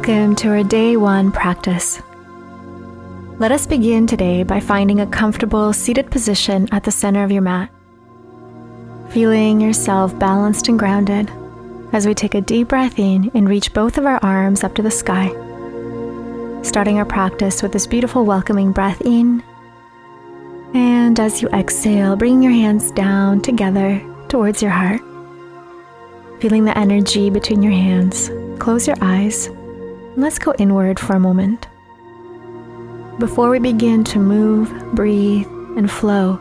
Welcome to our Day 1 practice. Let us begin today by finding a comfortable seated position at the center of your mat. Feeling yourself balanced and grounded as we take a deep breath in and reach both of our arms up to the sky. Starting our practice with this beautiful welcoming breath in. And as you exhale, bringing your hands down together towards your heart. Feeling the energy between your hands. Close your eyes. And let's go inward for a moment. Before we begin to move, breathe, and flow,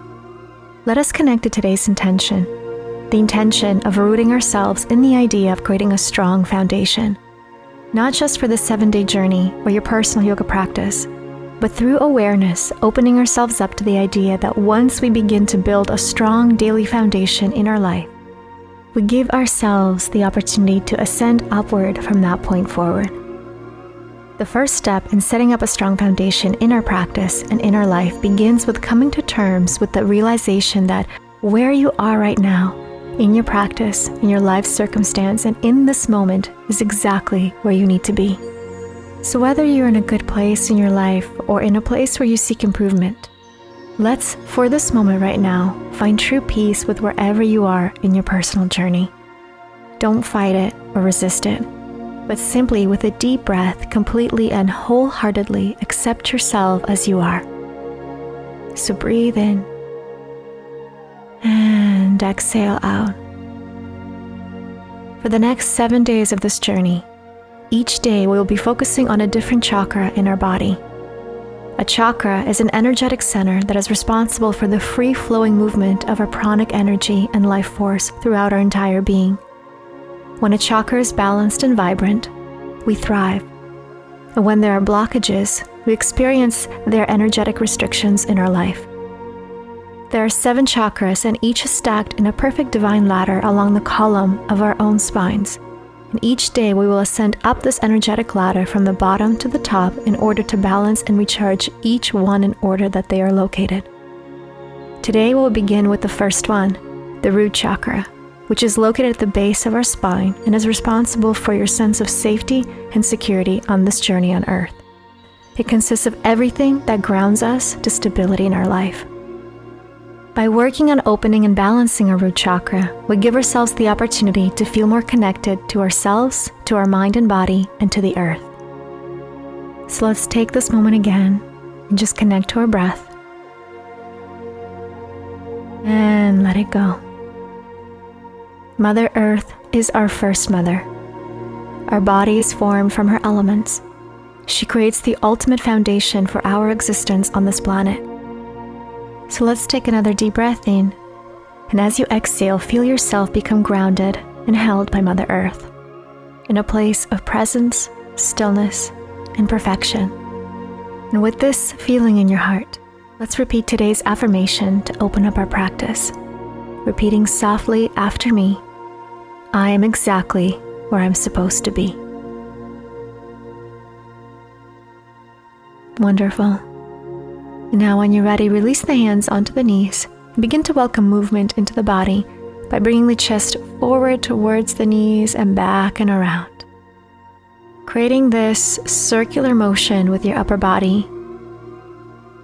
let us connect to today's intention. The intention of rooting ourselves in the idea of creating a strong foundation. Not just for the 7-day journey or your personal yoga practice, but through awareness, opening ourselves up to the idea that once we begin to build a strong daily foundation in our life, we give ourselves the opportunity to ascend upward from that point forward. The first step in setting up a strong foundation in our practice and in our life begins with coming to terms with the realization that where you are right now, in your practice, in your life circumstance, and in this moment is exactly where you need to be. So whether you're in a good place in your life or in a place where you seek improvement, let's, for this moment right now, find true peace with wherever you are in your personal journey. Don't fight it or resist it, but simply with a deep breath, completely and wholeheartedly accept yourself as you are. So breathe in and exhale out. For the next 7 days of this journey, each day we will be focusing on a different chakra in our body. A chakra is an energetic center that is responsible for the free-flowing movement of our pranic energy and life force throughout our entire being. When a chakra is balanced and vibrant, we thrive. And when there are blockages, we experience their energetic restrictions in our life. There are 7 chakras, and each is stacked in a perfect divine ladder along the column of our own spines. And each day we will ascend up this energetic ladder from the bottom to the top in order to balance and recharge each one in order that they are located. Today we'll begin with the first one, the root chakra, which is located at the base of our spine and is responsible for your sense of safety and security on this journey on earth. It consists of everything that grounds us to stability in our life. By working on opening and balancing our root chakra, we give ourselves the opportunity to feel more connected to ourselves, to our mind and body, and to the earth. So let's take this moment again and just connect to our breath. And let it go. Mother Earth is our first mother. Our body is formed from her elements. She creates the ultimate foundation for our existence on this planet. So let's take another deep breath in, and as you exhale, feel yourself become grounded and held by Mother Earth, in a place of presence, stillness, and perfection. And with this feeling in your heart, let's repeat today's affirmation to open up our practice. Repeating softly after me, I am exactly where I'm supposed to be. Wonderful. Now when you're ready, release the hands onto the knees and begin to welcome movement into the body by bringing the chest forward towards the knees and back and around. Creating this circular motion with your upper body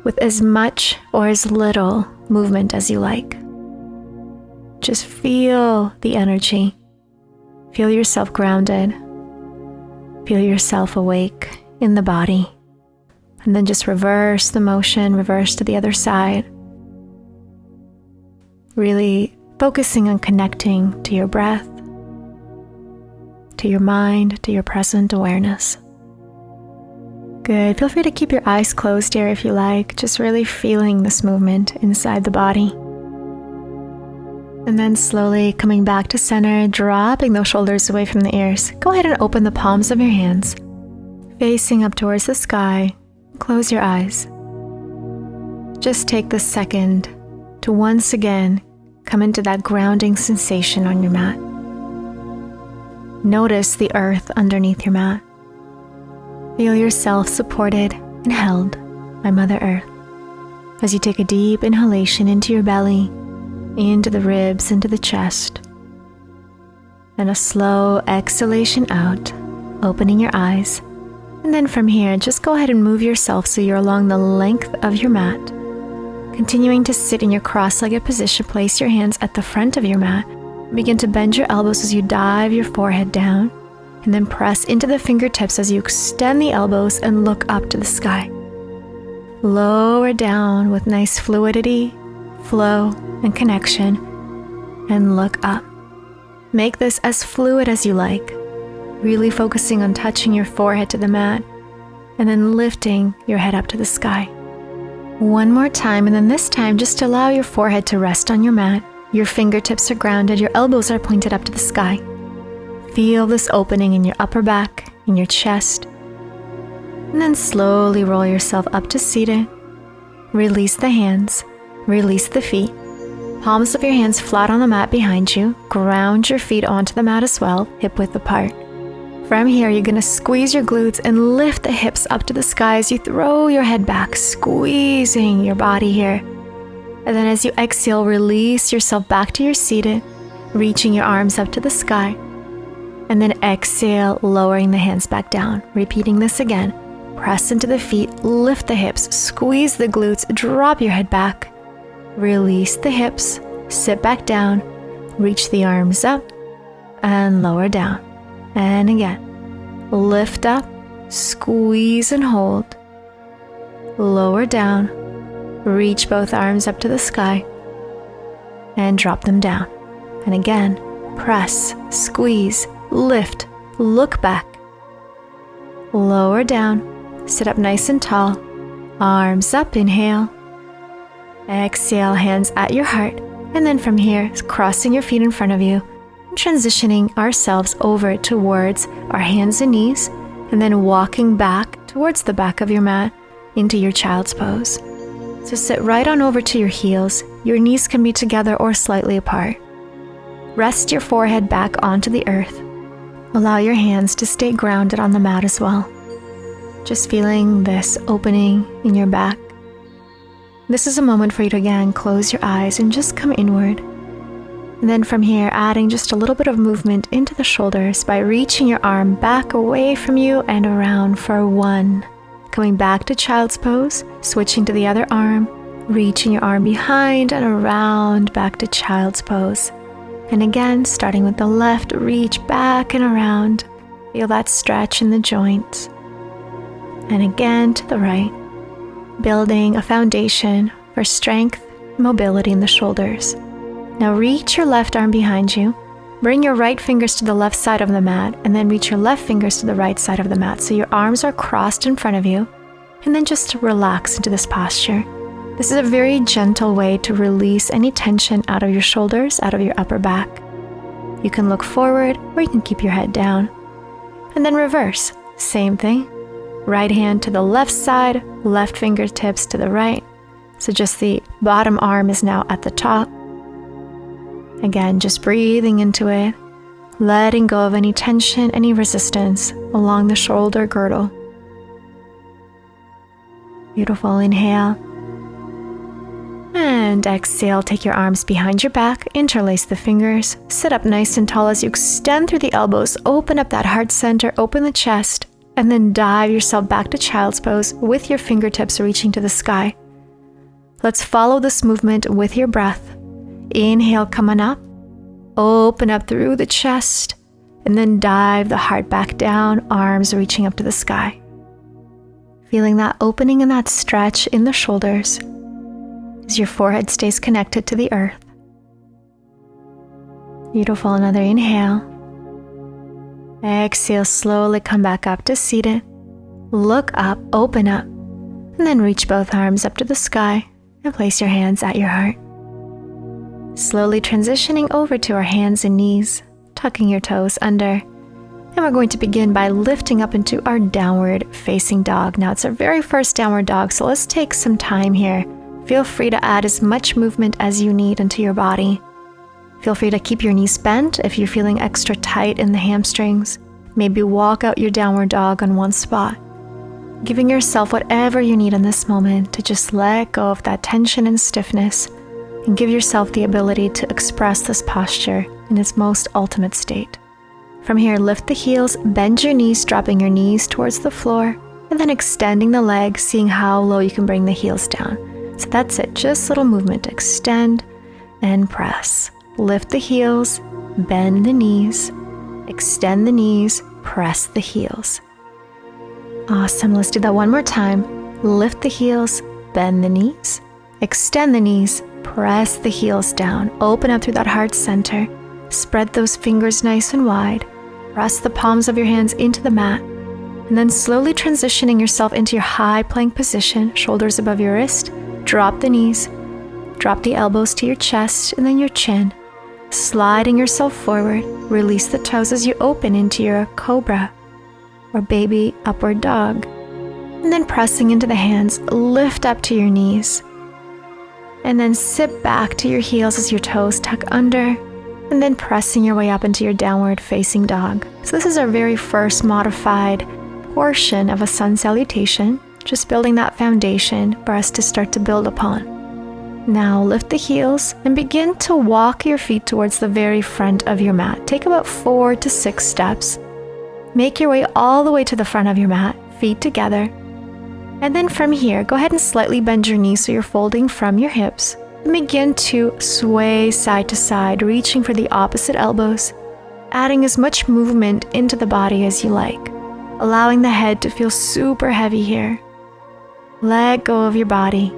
with as much or as little movement as you like. Just feel the energy. Feel yourself grounded. Feel yourself awake in the body. And then just reverse the motion, reverse to the other side. Really focusing on connecting to your breath, to your mind, to your present awareness. Good. Feel free to keep your eyes closed here if you like, just really feeling this movement inside the body. And then slowly coming back to center, dropping those shoulders away from the ears. Go ahead and open the palms of your hands, facing up towards the sky. Close your eyes. Just take this second to once again come into that grounding sensation on your mat. Notice the earth underneath your mat. Feel yourself supported and held by Mother Earth as you take a deep inhalation into your belly, into the ribs, into the chest, and a slow exhalation out, opening your eyes And then from here, just go ahead and move yourself so you're along the length of your mat. Continuing to sit in your cross-legged position, place your hands at the front of your mat. Begin to bend your elbows as you dive your forehead down, and then press into the fingertips as you extend the elbows and look up to the sky. Lower down with nice fluidity, flow, and connection, and look up. Make this as fluid as you like, really focusing on touching your forehead to the mat, and then lifting your head up to the sky. One more time, and then this time just allow your forehead to rest on your mat. Your fingertips are grounded, your elbows are pointed up to the sky. Feel this opening in your upper back, in your chest. And then slowly roll yourself up to seated. Release the hands, release the feet. Palms of your hands flat on the mat behind you. Ground your feet onto the mat as well, hip width apart. From here, you're going to squeeze your glutes and lift the hips up to the sky as you throw your head back, squeezing your body here. And then as you exhale, release yourself back to your seated, reaching your arms up to the sky. And then exhale, lowering the hands back down. Repeating this again. Press into the feet, lift the hips, squeeze the glutes, drop your head back. Release the hips, sit back down, reach the arms up, and lower down. And again, lift up, squeeze and hold. Lower down, reach both arms up to the sky, and drop them down. And again, press, squeeze, lift, look back. Lower down, sit up nice and tall, arms up, inhale. Exhale, hands at your heart. And then from here, crossing your feet in front of you, transitioning ourselves over towards our hands and knees, and then walking back towards the back of your mat into your child's pose. So sit right on over to your heels. Your knees can be together or slightly apart. Rest your forehead back onto the earth. Allow your hands to stay grounded on the mat as well. Just feeling this opening in your back. This is a moment for you to again close your eyes and just come inward. And then from here, adding just a little bit of movement into the shoulders by reaching your arm back away from you and around for 1. Coming back to child's pose, switching to the other arm, reaching your arm behind and around back to child's pose. And again, starting with the left, reach back and around. Feel that stretch in the joints. And again to the right, building a foundation for strength, mobility in the shoulders. Now reach your left arm behind you, bring your right fingers to the left side of the mat, and then reach your left fingers to the right side of the mat so your arms are crossed in front of you, and then just relax into this posture. This is a very gentle way to release any tension out of your shoulders, out of your upper back. You can look forward or you can keep your head down. And then reverse, same thing. Right hand to the left side, left fingertips to the right. So just the bottom arm is now at the top. Again, just breathing into it, letting go of any tension, any resistance along the shoulder girdle. Beautiful, inhale. And exhale, take your arms behind your back, interlace the fingers, sit up nice and tall as you extend through the elbows, open up that heart center, open the chest, and then dive yourself back to child's pose with your fingertips reaching to the sky. Let's follow this movement with your breath. Inhale, come on up, open up through the chest, and then dive the heart back down, arms reaching up to the sky. Feeling that opening and that stretch in the shoulders as your forehead stays connected to the earth. Beautiful, another inhale. Exhale, slowly come back up to seated. Look up, open up, and then reach both arms up to the sky and place your hands at your heart. Slowly transitioning over to our hands and knees, tucking your toes under. And we're going to begin by lifting up into our downward facing dog. Now it's our very first downward dog, so let's take some time here. Feel free to add as much movement as you need into your body. Feel free to keep your knees bent if you're feeling extra tight in the hamstrings. Maybe walk out your downward dog on one spot. Giving yourself whatever you need in this moment to just let go of that tension and stiffness and give yourself the ability to express this posture in its most ultimate state. From here, lift the heels, bend your knees, dropping your knees towards the floor. And then extending the legs, seeing how low you can bring the heels down. So that's it, just little movement. Extend and press. Lift the heels, bend the knees, extend the knees, press the heels. Awesome, let's do that one more time. Lift the heels, bend the knees, extend the knees, press the heels down. Open up through that heart center. Spread those fingers nice and wide. Press the palms of your hands into the mat. And then slowly transitioning yourself into your high plank position, shoulders above your wrist. Drop the knees. Drop the elbows to your chest and then your chin. Sliding yourself forward. Release the toes as you open into your cobra or baby upward dog. And then pressing into the hands, lift up to your knees. And then sit back to your heels as your toes tuck under. And then pressing your way up into your downward facing dog. So this is our very first modified portion of a sun salutation, just building that foundation for us to start to build upon. Now lift the heels and begin to walk your feet towards the very front of your mat. Take about 4 to 6 steps. Make your way all the way to the front of your mat, feet together. And then from here, go ahead and slightly bend your knees so you're folding from your hips. And begin to sway side to side, reaching for the opposite elbows, adding as much movement into the body as you like, allowing the head to feel super heavy here. Let go of your body.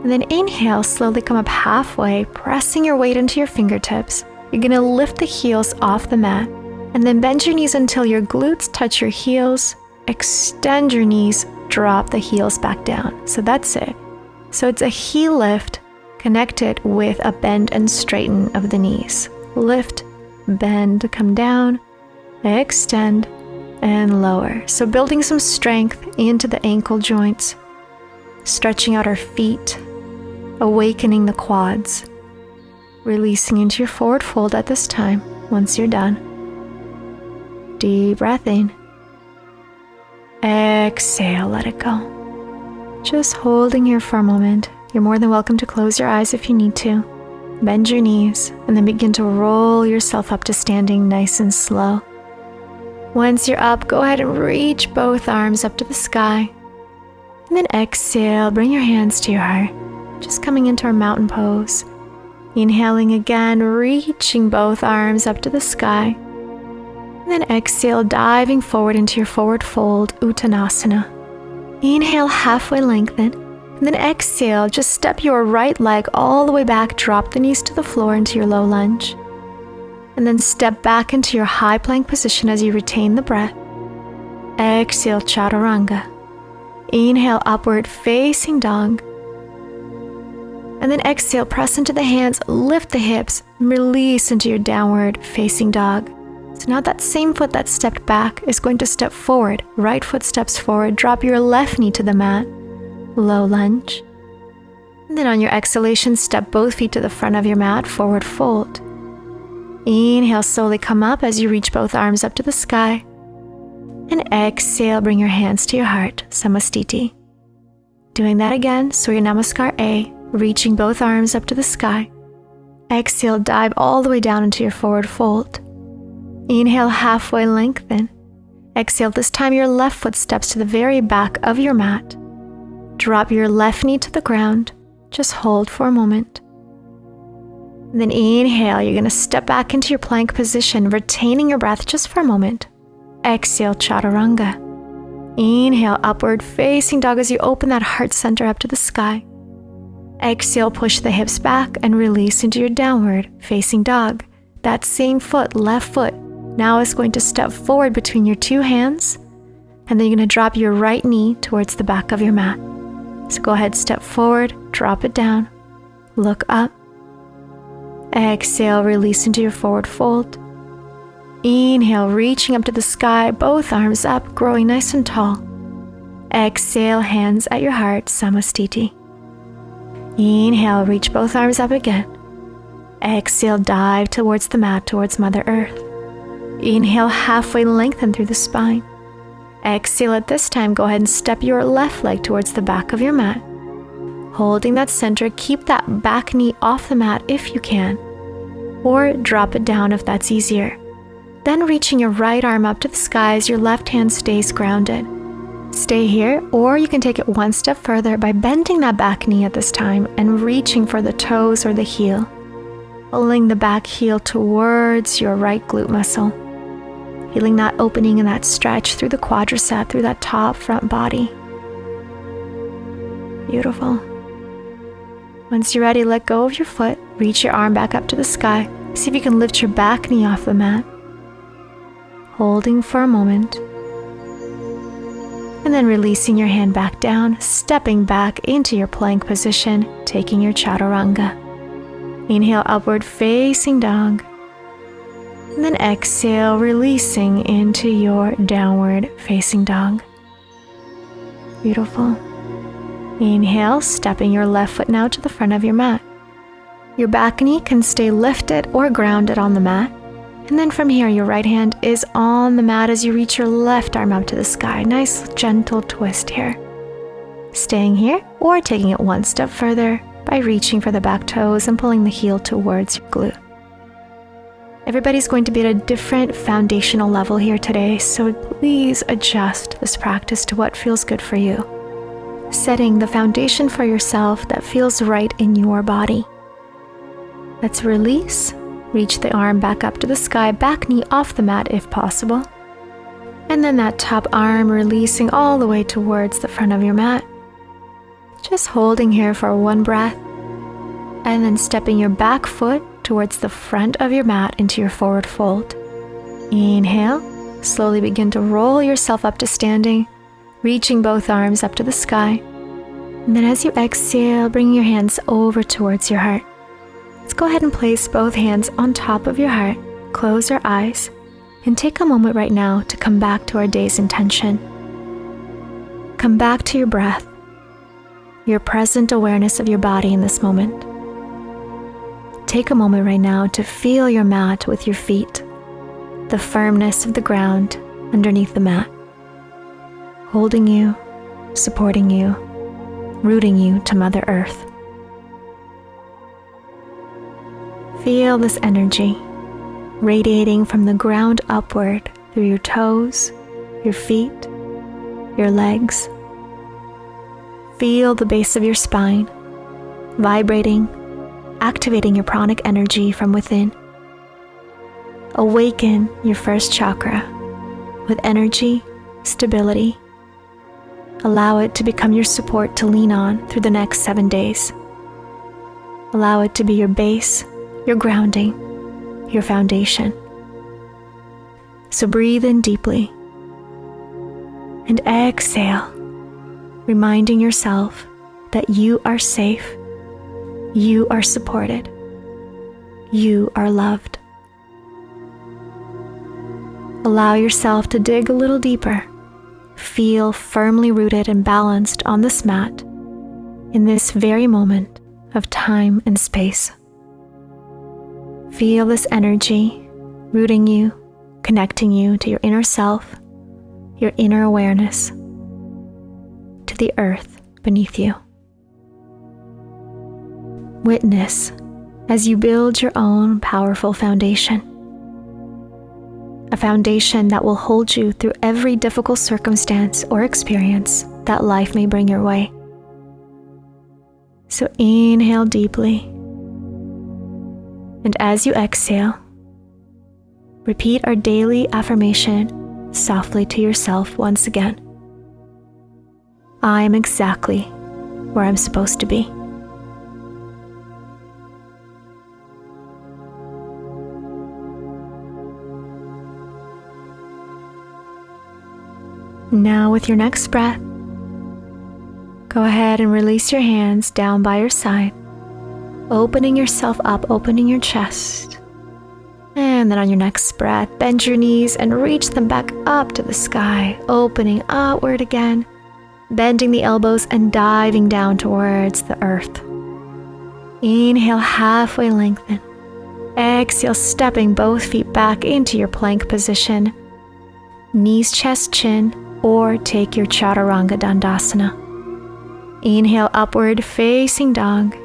And then inhale, slowly come up halfway, pressing your weight into your fingertips. You're going to lift the heels off the mat, and then bend your knees until your glutes touch your heels. Extend your knees, drop the heels back down. So that's it. So it's a heel lift connected with a bend and straighten of the knees. Lift, bend, come down, extend, and lower. So building some strength into the ankle joints, stretching out our feet, awakening the quads, releasing into your forward fold at this time. Once you're done, deep breath in, exhale, let it go. Just holding here for a moment. You're more than welcome to close your eyes if you need to. Bend your knees and then begin to roll yourself up to standing nice and slow. Once you're up, go ahead and reach both arms up to the sky. And then exhale, bring your hands to your heart. Just coming into our mountain pose. Inhaling again, reaching both arms up to the sky. And then exhale, diving forward into your forward fold, Uttanasana. Inhale, halfway lengthen. And then exhale, just step your right leg all the way back, drop the knees to the floor into your low lunge. And then step back into your high plank position as you retain the breath. Exhale, Chaturanga. Inhale, upward facing dog. And then exhale, press into the hands, lift the hips, release into your downward facing dog. So now that same foot that stepped back is going to step forward. Right foot steps forward, drop your left knee to the mat. Low lunge. And then on your exhalation, step both feet to the front of your mat, forward fold. Inhale, slowly come up as you reach both arms up to the sky. And exhale, bring your hands to your heart, Samastiti. Doing that again, Surya Namaskar A, reaching both arms up to the sky. Exhale, dive all the way down into your forward fold. Inhale, halfway lengthen. Exhale, this time your left foot steps to the very back of your mat. Drop your left knee to the ground. Just hold for a moment. And then inhale, you're going to step back into your plank position, retaining your breath just for a moment. Exhale, Chaturanga. Inhale, upward facing dog as you open that heart center up to the sky. Exhale, push the hips back and release into your downward facing dog. That same foot, left foot, now is going to step forward between your two hands, and then you're going to drop your right knee towards the back of your mat. So go ahead, step forward, drop it down, look up. Exhale, release into your forward fold. Inhale, reaching up to the sky, both arms up, growing nice and tall. Exhale, hands at your heart, Samastiti. Inhale, reach both arms up again. Exhale, dive towards the mat, towards Mother Earth. Inhale, halfway lengthen through the spine. Exhale, at this time, go ahead and step your left leg towards the back of your mat. Holding that center, keep that back knee off the mat if you can, or drop it down if that's easier. Then reaching your right arm up to the sky as your left hand stays grounded. Stay here, or you can take it one step further by bending that back knee at this time and reaching for the toes or the heel, pulling the back heel towards your right glute muscle, feeling that opening and that stretch through the quadricep, through that top front body. Beautiful. Once you're ready, let go of your foot, reach your arm back up to the sky. See if you can lift your back knee off the mat, holding for a moment, and then releasing your hand back down, stepping back into your plank position, taking your chaturanga. Inhale, upward facing dog, and then exhale, releasing into your downward facing dog. Beautiful. Inhale, stepping your left foot now to the front of your mat. Your back knee can stay lifted or grounded on the mat. And then from here, your right hand is on the mat as you reach your left arm up to the sky. Nice gentle twist here. Staying here or taking it one step further by reaching for the back toes and pulling the heel towards your glute. Everybody's going to be at a different foundational level here today, so please adjust this practice to what feels good for you, setting the foundation for yourself that feels right in your body. Let's release. Reach the arm back up to the sky, back knee off the mat if possible. And then that top arm releasing all the way towards the front of your mat. Just holding here for one breath. And then stepping your back foot towards the front of your mat into your forward fold. Inhale. Slowly begin to roll yourself up to standing, reaching both arms up to the sky. And then as you exhale, bring your hands over towards your heart. Let's go ahead and place both hands on top of your heart, close your eyes, and take a moment right now to come back to our day's intention. Come back to your breath, your present awareness of your body in this moment. Take a moment right now to feel your mat with your feet, the firmness of the ground underneath the mat, holding you, supporting you, rooting you to Mother Earth. Feel this energy radiating from the ground upward through your toes, your feet, your legs. Feel the base of your spine vibrating, activating your pranic energy from within. Awaken your first chakra with energy, stability. Allow it to become your support to lean on through the next 7 days. Allow it to be your base, your grounding, your foundation. So breathe in deeply and exhale, reminding yourself that you are safe, you are supported, you are loved. Allow yourself to dig a little deeper. Feel firmly rooted and balanced on this mat in this very moment of time and space. Feel this energy rooting you, connecting you to your inner self, your inner awareness, to the earth beneath you. Witness as you build your own powerful foundation. A foundation that will hold you through every difficult circumstance or experience that life may bring your way. So inhale deeply. And as you exhale, repeat our daily affirmation softly to yourself once again. I am exactly where I'm supposed to be. Now with your next breath, go ahead and release your hands down by your side, opening yourself up, opening your chest. And then on your next breath, bend your knees and reach them back up to the sky, opening upward again, bending the elbows and diving down towards the earth. Inhale, halfway lengthen. Exhale, stepping both feet back into your plank position. Knees, chest, chin, or take your Chaturanga Dandasana. Inhale, upward facing dog.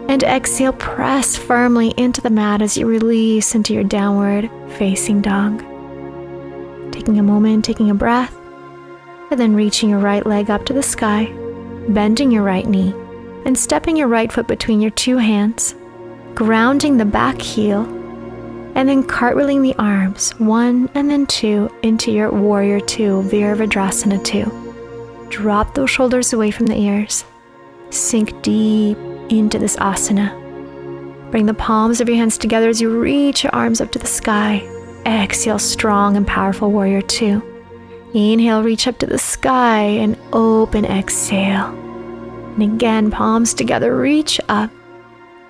And exhale, press firmly into the mat as you release into your downward facing dog. Taking a moment, taking a breath, And then reaching your right leg up to the sky, bending your right knee, and stepping your right foot between your two hands, grounding the back heel, and then cartwheeling the arms, 1 and then 2, into your Warrior 2, Virabhadrasana 2. Drop those shoulders away from the ears. Sink deep into this asana. Bring the palms of your hands together as you reach your arms up to the sky. Exhale, strong and powerful Warrior 2. Inhale, reach up to the sky and open, exhale. And again, palms together, reach up.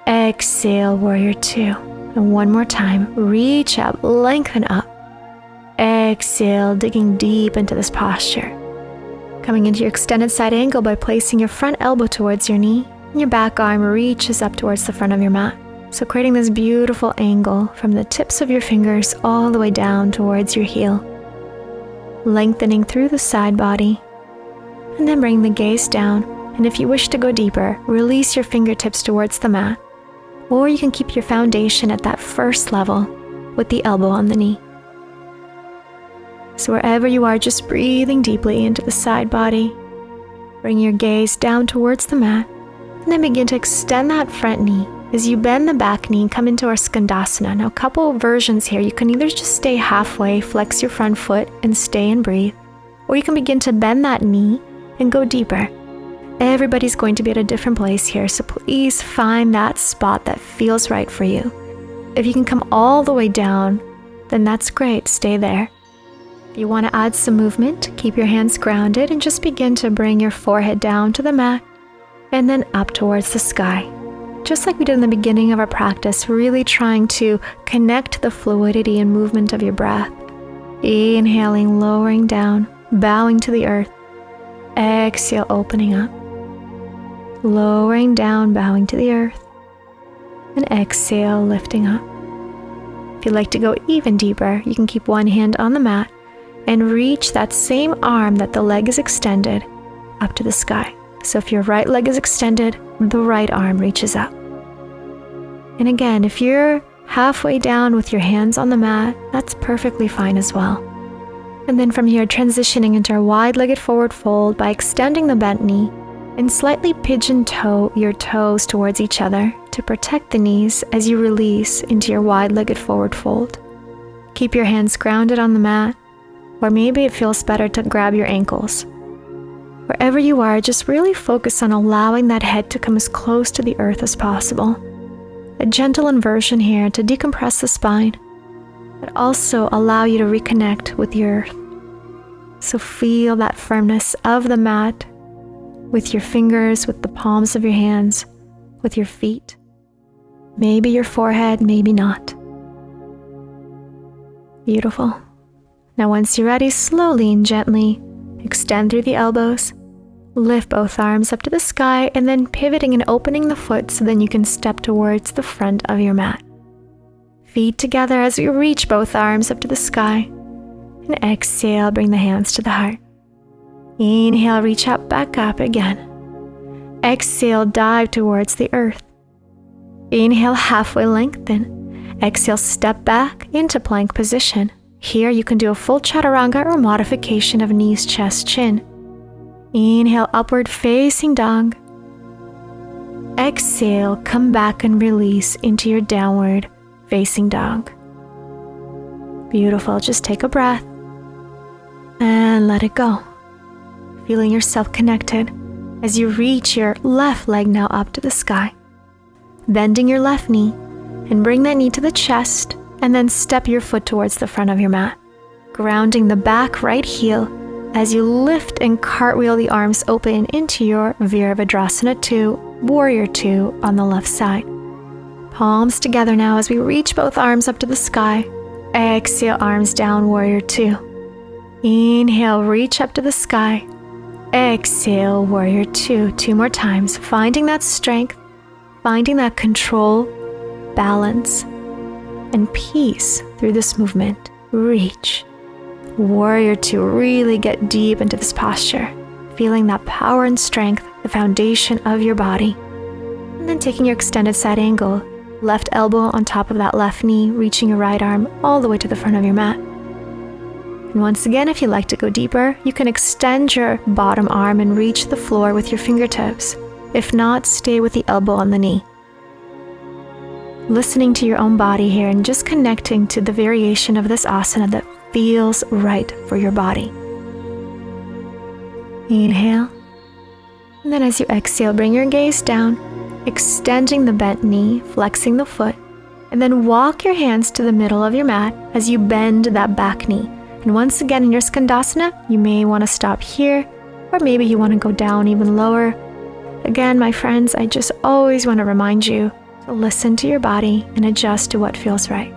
Exhale, Warrior 2. And one more time, reach up, lengthen up. Exhale, digging deep into this posture. Coming into your extended side angle by placing your front elbow towards your knee, and your back arm reaches up towards the front of your mat. So creating this beautiful angle from the tips of your fingers all the way down towards your heel. Lengthening through the side body, and then bring the gaze down, and if you wish to go deeper, release your fingertips towards the mat, or you can keep your foundation at that first level with the elbow on the knee. So wherever you are, just breathing deeply into the side body, bring your gaze down towards the mat, and then begin to extend that front knee as you bend the back knee and come into our Skandasana. Now, a couple of versions here. You can either just stay halfway, flex your front foot, and stay and breathe, or you can begin to bend that knee and go deeper. Everybody's going to be at a different place here, so please find that spot that feels right for you. If you can come all the way down, then that's great, stay there. If you want to add some movement, keep your hands grounded and just begin to bring your forehead down to the mat and then up towards the sky. Just like we did in the beginning of our practice, really trying to connect the fluidity and movement of your breath. Inhaling, lowering down, bowing to the earth. Exhale, opening up. Lowering down, bowing to the earth. And exhale, lifting up. If you'd like to go even deeper, you can keep one hand on the mat and reach that same arm that the leg is extended up to the sky. So if your right leg is extended, the right arm reaches up. And again, if you're halfway down with your hands on the mat, that's perfectly fine as well. And then from here, transitioning into our wide-legged forward fold by extending the bent knee and slightly pigeon toe your toes towards each other to protect the knees as you release into your wide-legged forward fold. Keep your hands grounded on the mat, or maybe it feels better to grab your ankles. Wherever you are, just really focus on allowing that head to come as close to the earth as possible. A gentle inversion here to decompress the spine, but also allow you to reconnect with the earth. So feel that firmness of the mat with your fingers, with the palms of your hands, with your feet. Maybe your forehead, maybe not. Beautiful. Now once you're ready, slowly and gently extend through the elbows, lift both arms up to the sky, and then pivoting and opening the foot so then you can step towards the front of your mat. Feet together as we reach both arms up to the sky, and exhale, bring the hands to the heart. Inhale, reach up, back up again. Exhale, dive towards the earth. Inhale, halfway lengthen. Exhale, step back into plank position. Here you can do a full chaturanga or modification of knees, chest, chin. Inhale, upward facing dog. Exhale, come back and release into your downward facing dog. Beautiful, just take a breath and let it go. Feeling yourself connected as you reach your left leg now up to the sky. Bending your left knee and bring that knee to the chest, and then step your foot towards the front of your mat. Grounding the back right heel as you lift and cartwheel the arms open into your Virabhadrasana 2, Warrior 2 on the left side. Palms together now as we reach both arms up to the sky. Exhale, arms down, Warrior 2. Inhale, reach up to the sky. Exhale, Warrior 2. 2 more times, finding that strength, finding that control, balance, and peace through this movement. Reach. Warrior 2, really get deep into this posture, feeling that power and strength, the foundation of your body. And then taking your extended side angle, left elbow on top of that left knee, reaching your right arm all the way to the front of your mat. And once again, if you like to go deeper, you can extend your bottom arm and reach the floor with your fingertips. If not, stay with the elbow on the knee. Listening to your own body here and just connecting to the variation of this asana that feels right for your body. Inhale. And then as you exhale, bring your gaze down, extending the bent knee, flexing the foot, and then walk your hands to the middle of your mat as you bend that back knee. And once again, in your Skandasana, you may want to stop here, or maybe you want to go down even lower. Again, my friends, I just always want to remind you to listen to your body and adjust to what feels right.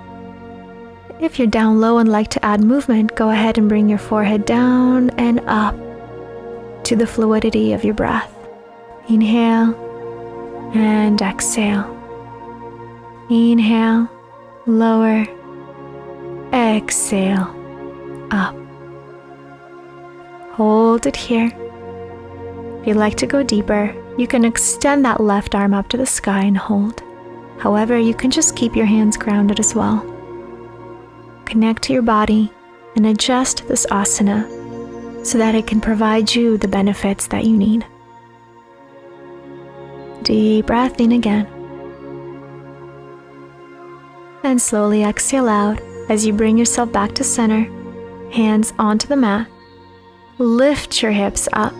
If you're down low and like to add movement, go ahead and bring your forehead down and up to the fluidity of your breath. Inhale and exhale. Inhale, lower, exhale, up. Hold it here. If you'd like to go deeper, you can extend that left arm up to the sky and hold. However, you can just keep your hands grounded as well. Connect to your body and adjust this asana so that it can provide you the benefits that you need. Deep breath in again. And slowly exhale out as you bring yourself back to center, hands onto the mat. Lift your hips up.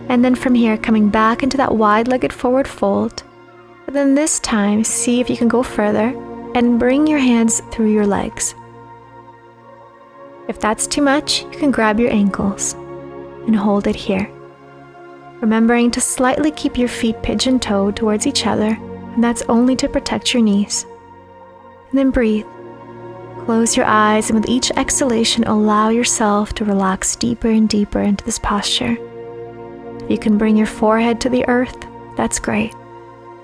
And then from here, coming back into that wide-legged forward fold. But then this time, see if you can go further and bring your hands through your legs. If that's too much, you can grab your ankles and hold it here. Remembering to slightly keep your feet pigeon-toed towards each other, and that's only to protect your knees. And then breathe. Close your eyes, and with each exhalation, allow yourself to relax deeper and deeper into this posture. If you can bring your forehead to the earth, that's great.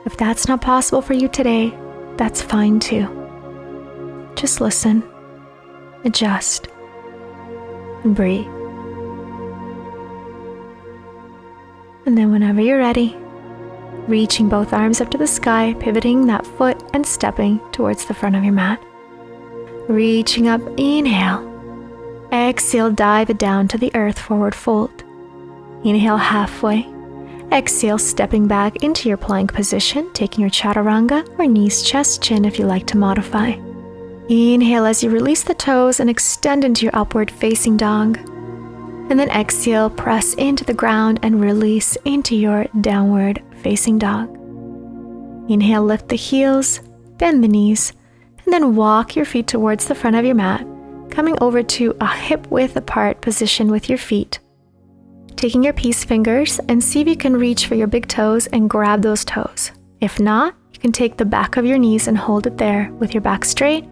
If that's not possible for you today, that's fine too. Just listen, adjust, and breathe. And then whenever you're ready, reaching both arms up to the sky, pivoting that foot and stepping towards the front of your mat. Reaching up, inhale. Exhale, dive it down to the earth, forward fold. Inhale halfway. Exhale, stepping back into your plank position, taking your chaturanga or knees, chest, chin if you like to modify. Inhale as you release the toes and extend into your upward facing dog. And then exhale, press into the ground and release into your downward facing dog. Inhale, lift the heels, bend the knees, and then walk your feet towards the front of your mat, coming over to a hip width apart position with your feet. Taking your peace fingers and see if you can reach for your big toes and grab those toes. If not, you can take the back of your knees and hold it there with your back straight.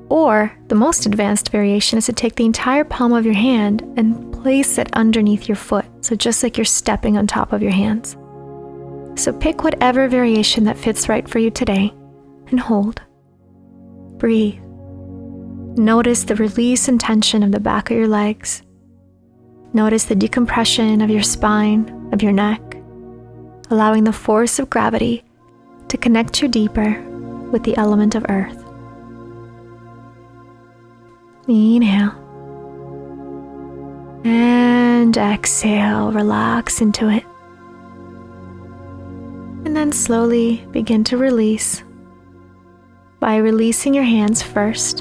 Or the most advanced variation is to take the entire palm of your hand and place it underneath your foot. So just like you're stepping on top of your hands. So pick whatever variation that fits right for you today and hold. Breathe. Notice the release and tension of the back of your legs. Notice the decompression of your spine, of your neck, allowing the force of gravity to connect you deeper with the element of earth. Inhale. And exhale, relax into it. And then slowly begin to release by releasing your hands first.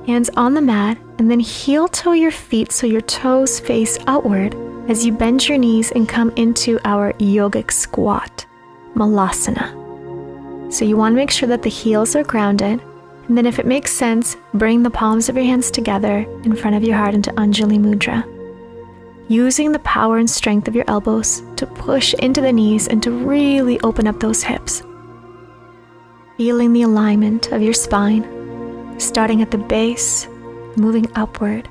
Hands on the mat, and then heel toe your feet so your toes face outward as you bend your knees and come into our yogic squat, Malasana. So you want to make sure that the heels are grounded, and then if it makes sense, bring the palms of your hands together in front of your heart into Anjali Mudra. Using the power and strength of your elbows to push into the knees and to really open up those hips. Feeling the alignment of your spine, starting at the base, moving upward.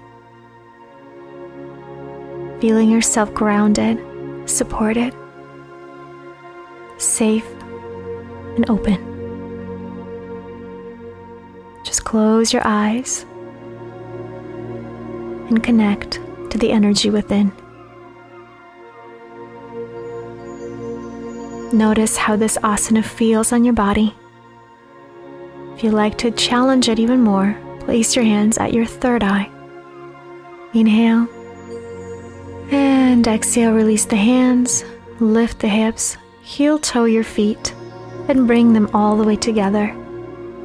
Feeling yourself grounded, supported, safe, and open. Just close your eyes and connect to the energy within. Notice how this asana feels on your body. If you like to challenge it even more, place your hands at your third eye. Inhale. And exhale, release the hands, lift the hips, heel toe your feet, and bring them all the way together.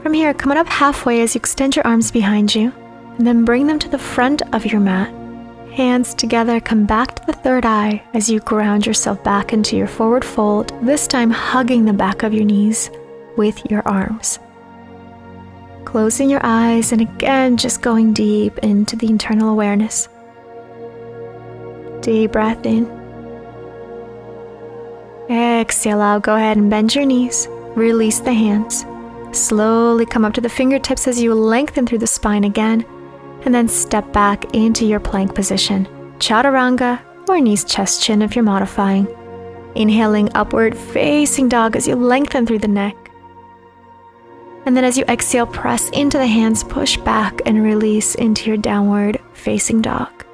From here, come on up halfway as you extend your arms behind you, and then bring them to the front of your mat. Hands together, come back to the third eye as you ground yourself back into your forward fold, this time hugging the back of your knees with your arms. Closing your eyes and again just going deep into the internal awareness. Deep breath in. Exhale out, go ahead and bend your knees, release the hands. Slowly come up to the fingertips as you lengthen through the spine again, and then step back into your plank position, chaturanga or knees chest chin if you're modifying. Inhaling upward facing dog as you lengthen through the neck. And then as you exhale, press into the hands, push back and release into your downward facing dog.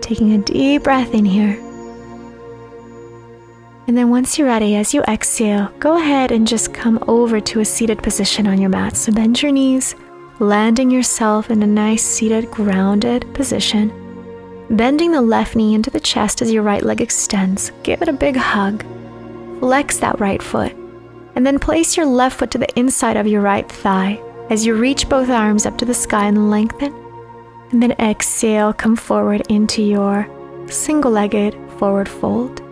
Taking a deep breath in here. And then once you're ready, as you exhale, go ahead and just come over to a seated position on your mat. So bend your knees, landing yourself in a nice seated, grounded position. Bending the left knee into the chest as your right leg extends. Give it a big hug. Flex that right foot. And then place your left foot to the inside of your right thigh as you reach both arms up to the sky and lengthen. And then exhale, come forward into your single-legged forward fold.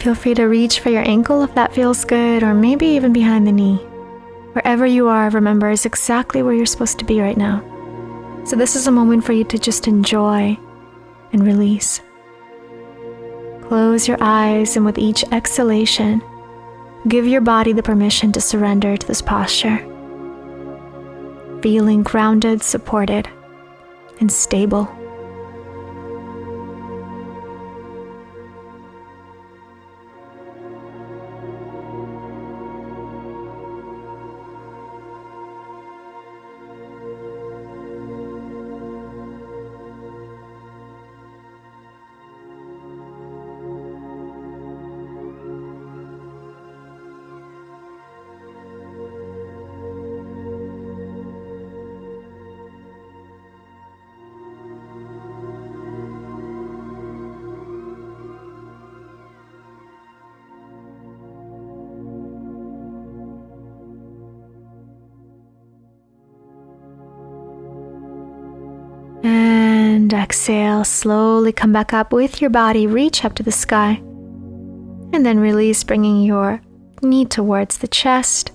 Feel free to reach for your ankle if that feels good, or maybe even behind the knee. Wherever you are, remember, is exactly where you're supposed to be right now. So this is a moment for you to just enjoy and release. Close your eyes, and with each exhalation, give your body the permission to surrender to this posture. Feeling grounded, supported, and stable. And exhale, slowly come back up with your body, reach up to the sky. And then release, bringing your knee towards the chest.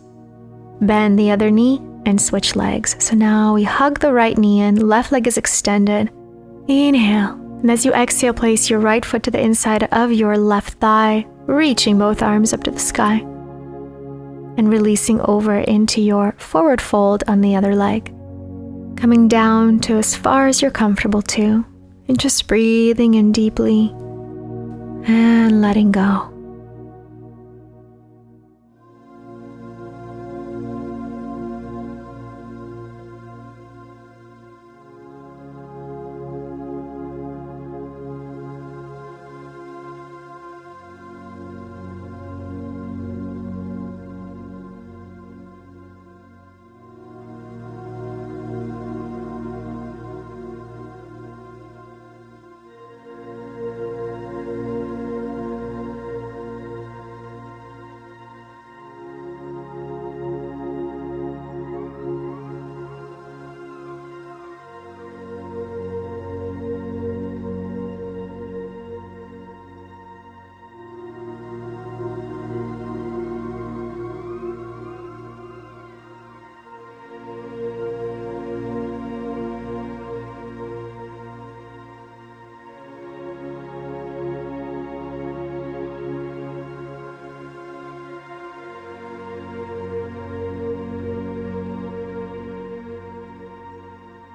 Bend the other knee and switch legs. So now we hug the right knee in, left leg is extended. Inhale. And as you exhale, place your right foot to the inside of your left thigh, reaching both arms up to the sky. And releasing over into your forward fold on the other leg. Coming down to as far as you're comfortable to, and just breathing in deeply and letting go.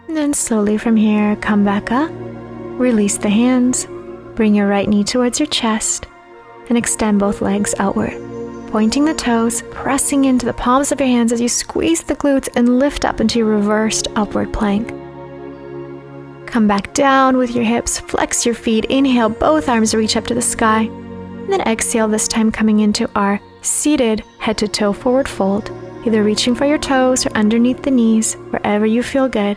And then slowly from here, come back up, release the hands, bring your right knee towards your chest, and extend both legs outward, pointing the toes, pressing into the palms of your hands as you squeeze the glutes and lift up into your reversed upward plank. Come back down with your hips, flex your feet, inhale, both arms reach up to the sky, and then exhale, this time coming into our seated head to toe forward fold. either reaching for your toes or underneath the knees, wherever you feel good.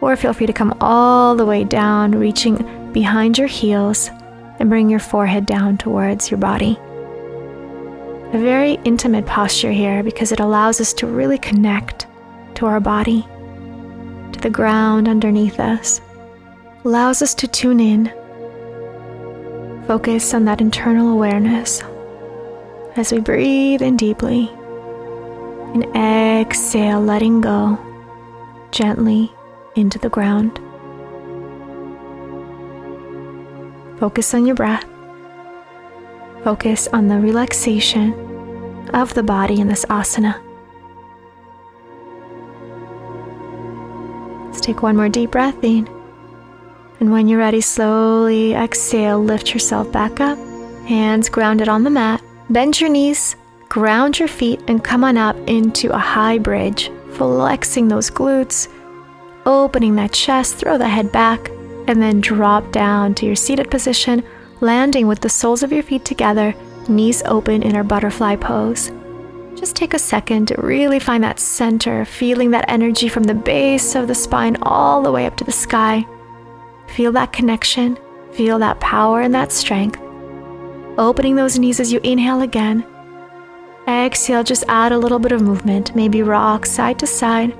Or feel free to come all the way down, reaching behind your heels and bring your forehead down towards your body. A very intimate posture here because it allows us to really connect to our body, to the ground underneath us. Allows us to tune in, focus on that internal awareness as we breathe in deeply and exhale, letting go gently into the ground. Focus on your breath. Focus on the relaxation of the body in this asana. Let's take one more deep breath in. And when you're ready, slowly exhale, lift yourself back up. Hands grounded on the mat. Bend your knees, ground your feet, and come on up into a high bridge, flexing those glutes, opening that chest, throw the head back, and then drop down to your seated position, landing with the soles of your feet together, knees open in our butterfly pose. Just take a second to really find that center, feeling that energy from the base of the spine all the way up to the sky. Feel that connection, feel that power and that strength. Opening those knees as you inhale again. Exhale, just add a little bit of movement, maybe rock side to side.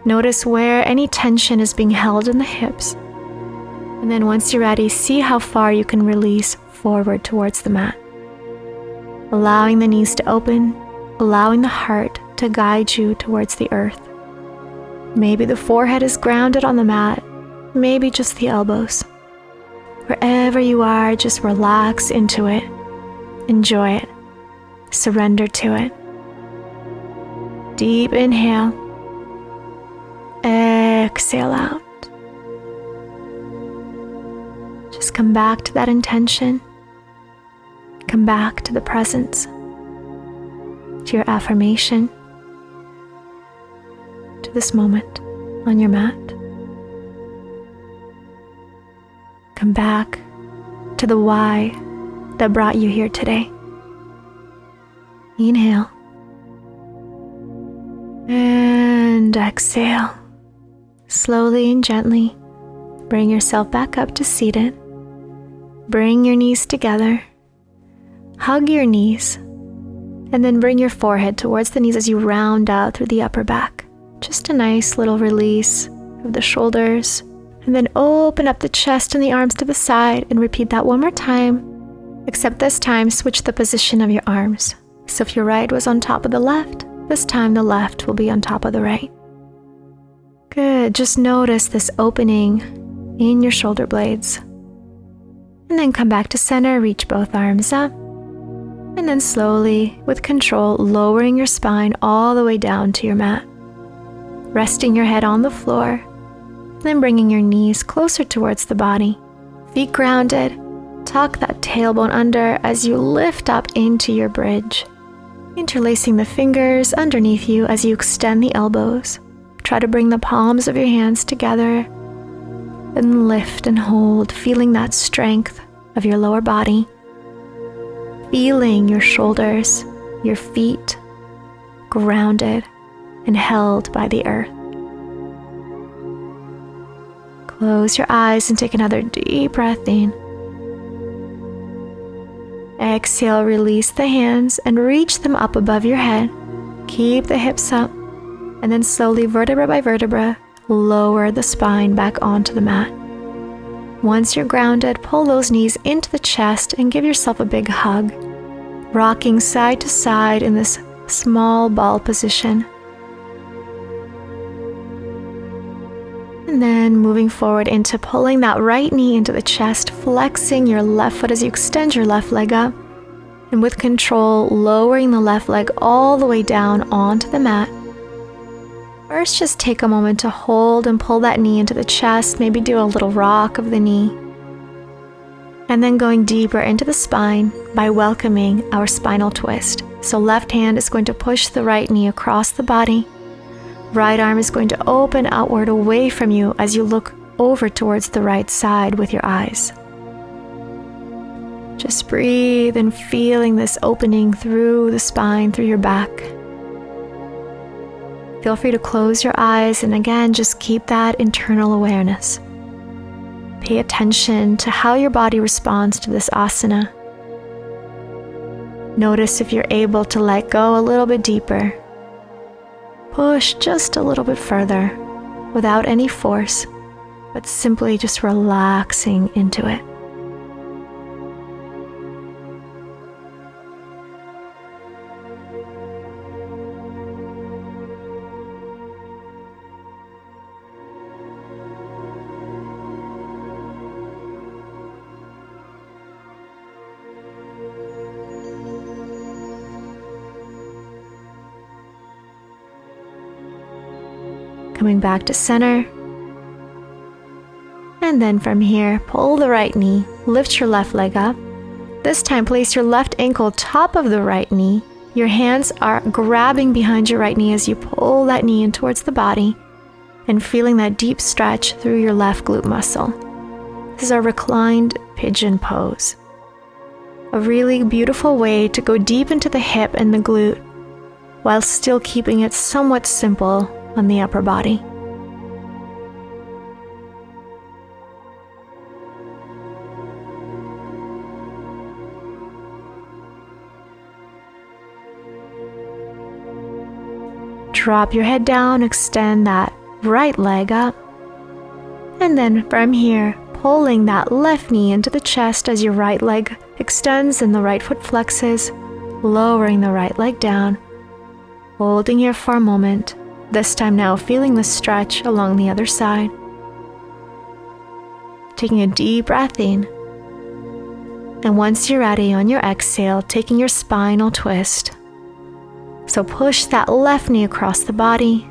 Notice where any tension is being held in the hips. And then once you're ready, see how far you can release forward towards the mat. Allowing the knees to open, allowing the heart to guide you towards the earth. Maybe the forehead is grounded on the mat, maybe just the elbows. Wherever you are, just relax into it. Enjoy it. Surrender to it. Deep inhale. Exhale out. Just come back to that intention. Come back to the presence, to your affirmation, to this moment on your mat. Come back to the why that brought you here today. Inhale. And exhale. Slowly and gently, bring yourself back up to seated. Bring your knees together. Hug your knees. And then bring your forehead towards the knees as you round out through the upper back. Just a nice little release of the shoulders. And then open up the chest and the arms to the side and repeat that one more time. Except this time, switch the position of your arms. So if your right was on top of the left, this time the left will be on top of the right. Good, just notice this opening in your shoulder blades. And then come back to center, reach both arms up. And then slowly, with control, lowering your spine all the way down to your mat. Resting your head on the floor. Then bringing your knees closer towards the body. Feet grounded. Tuck that tailbone under as you lift up into your bridge. Interlacing the fingers underneath you as you extend the elbows. Try to bring the palms of your hands together. And lift and hold, feeling that strength of your lower body. Feeling your shoulders, your feet grounded and held by the earth. Close your eyes and take another deep breath in. Exhale, release the hands and reach them up above your head. Keep the hips up and then slowly, vertebra by vertebra, lower the spine back onto the mat. Once you're grounded, pull those knees into the chest and give yourself a big hug. Rocking side to side in this small ball position. And then moving forward into pulling that right knee into the chest, flexing your left foot as you extend your left leg up. And with control, lowering the left leg all the way down onto the mat. First, just take a moment to hold and pull that knee into the chest, maybe do a little rock of the knee. And then going deeper into the spine by welcoming our spinal twist. So left hand is going to push the right knee across the body. Right arm is going to open outward away from you as you look over towards the right side with your eyes. Just breathe and feeling this opening through the spine, through your back. Feel free to close your eyes and again, just keep that internal awareness. Pay attention to how your body responds to this asana. Notice if you're able to let go a little bit deeper. Push just a little bit further without any force, but simply just relaxing into it. Coming back to center. And then from here, pull the right knee, lift your left leg up. This time, place your left ankle top of the right knee. Your hands are grabbing behind your right knee as you pull that knee in towards the body and feeling that deep stretch through your left glute muscle. This is our reclined pigeon pose. A really beautiful way to go deep into the hip and the glute while still keeping it somewhat simple on the upper body. Drop your head down, extend that right leg up, and then from here, pulling that left knee into the chest as your right leg extends and the right foot flexes, lowering the right leg down, holding here for a moment. This time now feeling the stretch along the other side. Taking a deep breath in. And once you're ready, on your exhale, taking your spinal twist. So push that left knee across the body.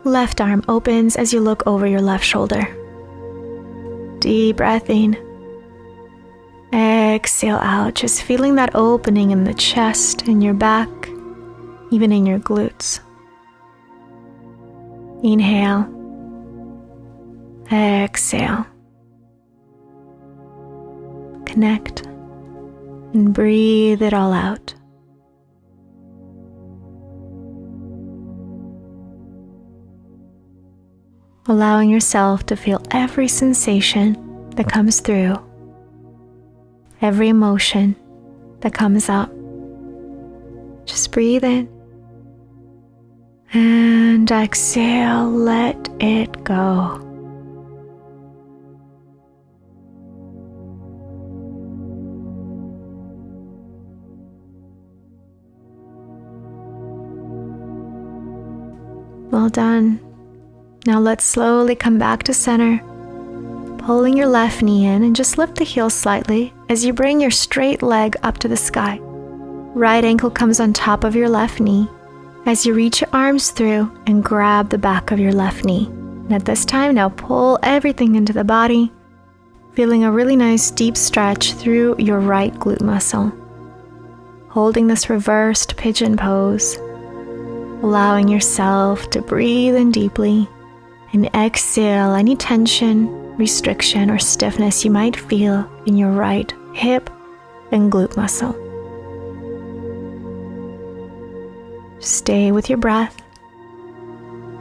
Left arm opens as you look over your left shoulder. Deep breath in. Exhale out, just feeling that opening in the chest, in your back, even in your glutes. Inhale, exhale, connect, and breathe it all out. Allowing yourself to feel every sensation that comes through, every emotion that comes up. Just breathe in. And exhale, let it go. Well done. Now let's slowly come back to center, pulling your left knee in and just lift the heel slightly as you bring your straight leg up to the sky. Right ankle comes on top of your left knee. As you reach your arms through and grab the back of your left knee. And at this time, now pull everything into the body, feeling a really nice deep stretch through your right glute muscle. Holding this reversed pigeon pose, allowing yourself to breathe in deeply and exhale any tension, restriction, or stiffness you might feel in your right hip and glute muscle. Stay with your breath.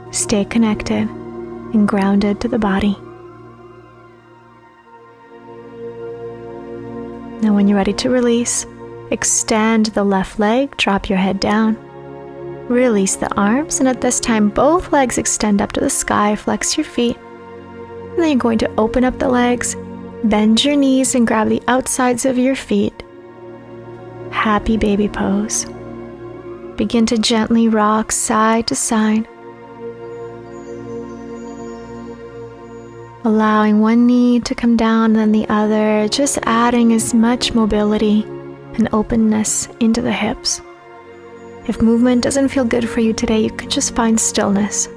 Stay connected and grounded to the body. Now when you're ready to release, extend the left leg, drop your head down. Release the arms, and at this time, both legs extend up to the sky, flex your feet. And then you're going to open up the legs, bend your knees and grab the outsides of your feet. Happy baby pose. Begin to gently rock side to side, allowing one knee to come down and then the other, just adding as much mobility and openness into the hips. If movement doesn't feel good for you today, you can just find stillness.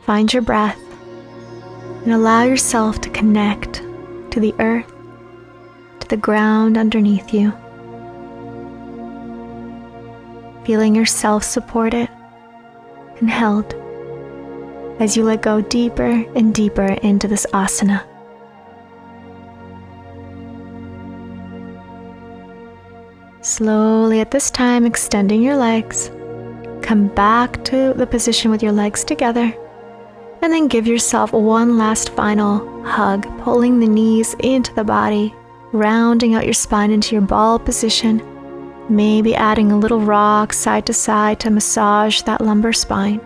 Find your breath and allow yourself to connect to the earth, to the ground underneath you. Feeling yourself supported and held as you let go deeper and deeper into this asana. Slowly at this time, extending your legs, come back to the position with your legs together. And then give yourself one last final hug, pulling the knees into the body, rounding out your spine into your ball position, maybe adding a little rock side to side to massage that lumbar spine.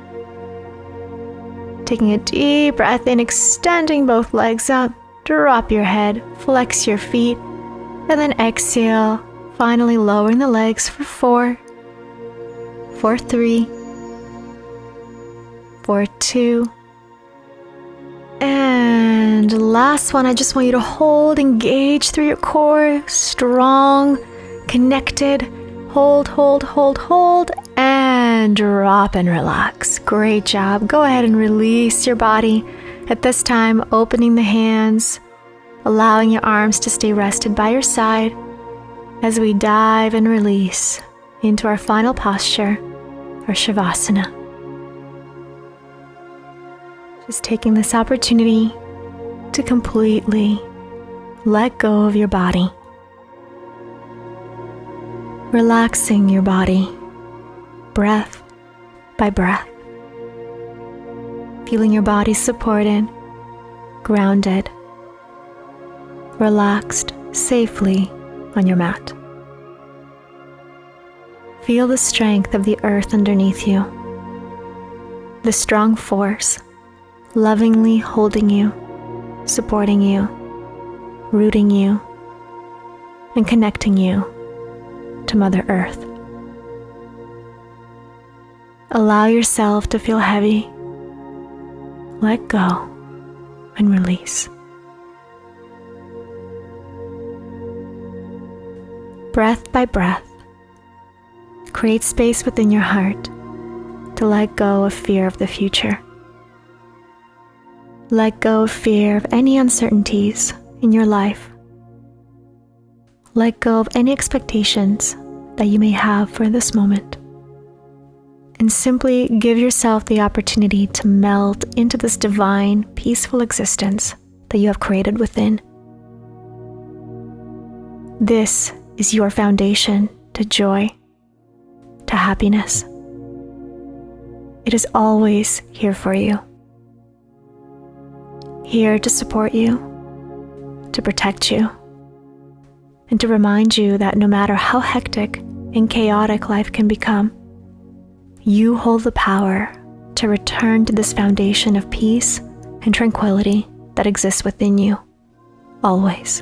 Taking a deep breath in, extending both legs up, drop your head, flex your feet, and then exhale, finally lowering the legs for 4, for 3, for 2, and last one. I just want you to hold, engage through your core, strong, connected, hold, and drop and relax. Great job. Go ahead and release your body. At this time, opening the hands, allowing your arms to stay rested by your side as we dive and release into our final posture, our Shavasana. Just taking this opportunity to completely let go of your body. Relaxing your body, breath by breath. Feeling your body supported, grounded, relaxed safely on your mat. Feel the strength of the earth underneath you, the strong force lovingly holding you, supporting you, rooting you, and connecting you to Mother Earth. Allow yourself to feel heavy. Let go and release. Breath by breath, create space within your heart to let go of fear of the future. Let go of fear of any uncertainties in your life. Let go of any expectations that you may have for this moment. And simply give yourself the opportunity to melt into this divine, peaceful existence that you have created within. This is your foundation to joy, to happiness. It is always here for you. Here to support you, to protect you, and to remind you that no matter how hectic and chaotic life can become, you hold the power to return to this foundation of peace and tranquility that exists within you, always.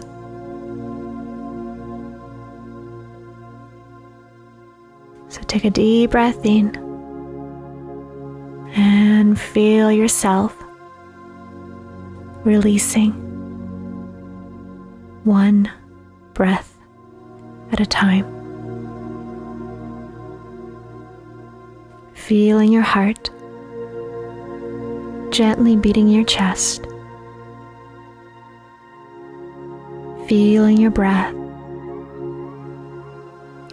So take a deep breath in and feel yourself releasing one breath at a time. Feeling your heart gently beating your chest. Feeling your breath,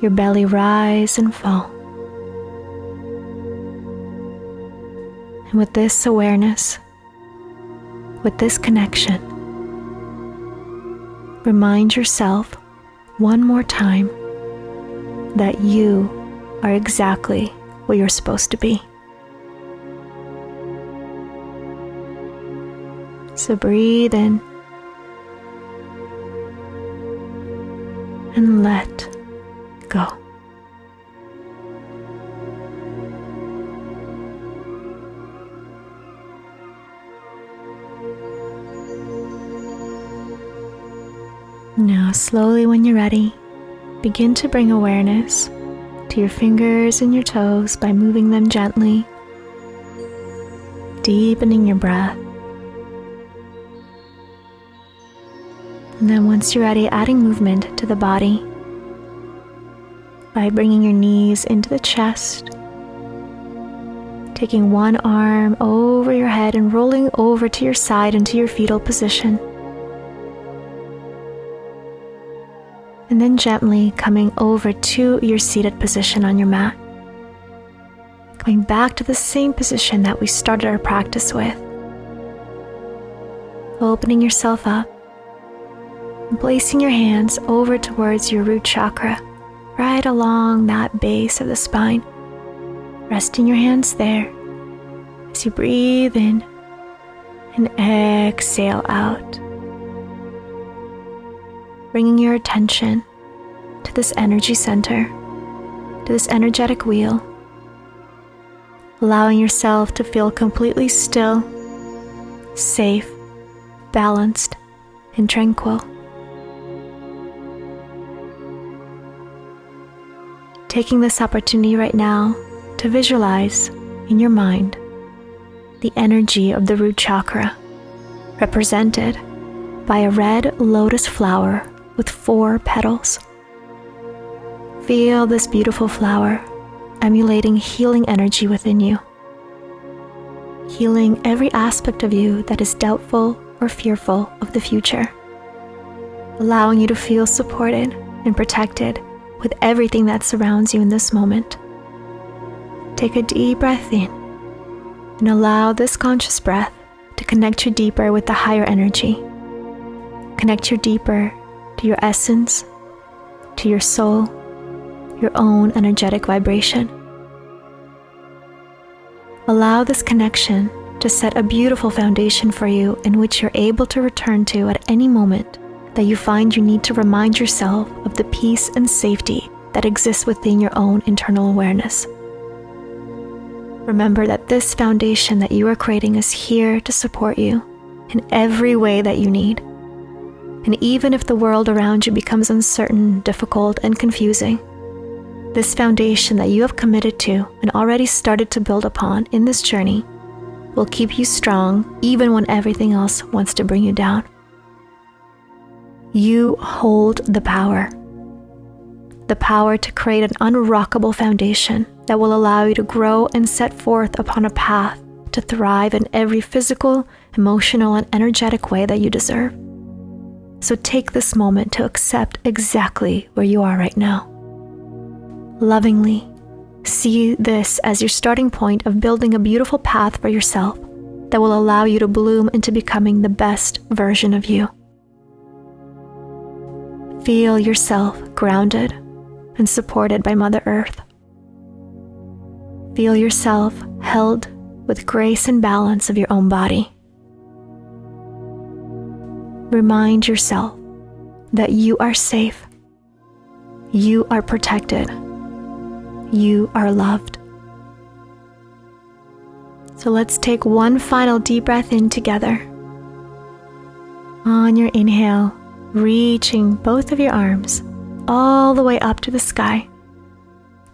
your belly rise and fall. And with this awareness, with this connection, remind yourself one more time that you are exactly where you're supposed to be. So breathe in and let go. Now, slowly when you're ready, begin to bring awareness to your fingers and your toes by moving them gently, deepening your breath. And then once you're ready, adding movement to the body by bringing your knees into the chest, taking one arm over your head and rolling over to your side into your fetal position. And then gently coming over to your seated position on your mat. Going back to the same position that we started our practice with. Opening yourself up and placing your hands over towards your root chakra, right along that base of the spine, resting your hands there as you breathe in and exhale out, bringing your attention to this energy center, to this energetic wheel, allowing yourself to feel completely still, safe, balanced, and tranquil. Taking this opportunity right now to visualize in your mind the energy of the root chakra, represented by a red lotus flower with 4 petals. Feel this beautiful flower emulating healing energy within you, healing every aspect of you that is doubtful or fearful of the future, allowing you to feel supported and protected with everything that surrounds you in this moment. Take a deep breath in and allow this conscious breath to connect you deeper with the higher energy. Connect you deeper to your essence, to your soul, your own energetic vibration. Allow this connection to set a beautiful foundation for you in which you're able to return to at any moment that you find you need to remind yourself of the peace and safety that exists within your own internal awareness. Remember that this foundation that you are creating is here to support you in every way that you need. And even if the world around you becomes uncertain, difficult, and confusing, this foundation that you have committed to and already started to build upon in this journey will keep you strong even when everything else wants to bring you down. You hold the power to create an unrockable foundation that will allow you to grow and set forth upon a path to thrive in every physical, emotional, and energetic way that you deserve. So take this moment to accept exactly where you are right now. Lovingly, see this as your starting point of building a beautiful path for yourself that will allow you to bloom into becoming the best version of you. Feel yourself grounded and supported by Mother Earth. Feel yourself held with grace and balance of your own body. Remind yourself that you are safe, you are protected, you are loved. So let's take one final deep breath in together. On your inhale, reaching both of your arms all the way up to the sky,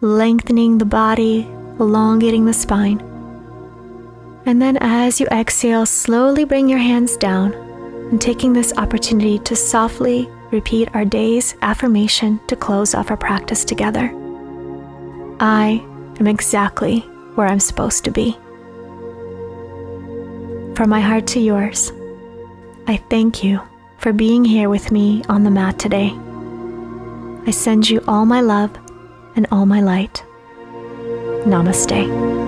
lengthening the body, elongating the spine. And then as you exhale, slowly bring your hands down and taking this opportunity to softly repeat our day's affirmation to close off our practice together. I am exactly where I'm supposed to be. From my heart to yours, I thank you for being here with me on the mat today. I send you all my love and all my light. Namaste.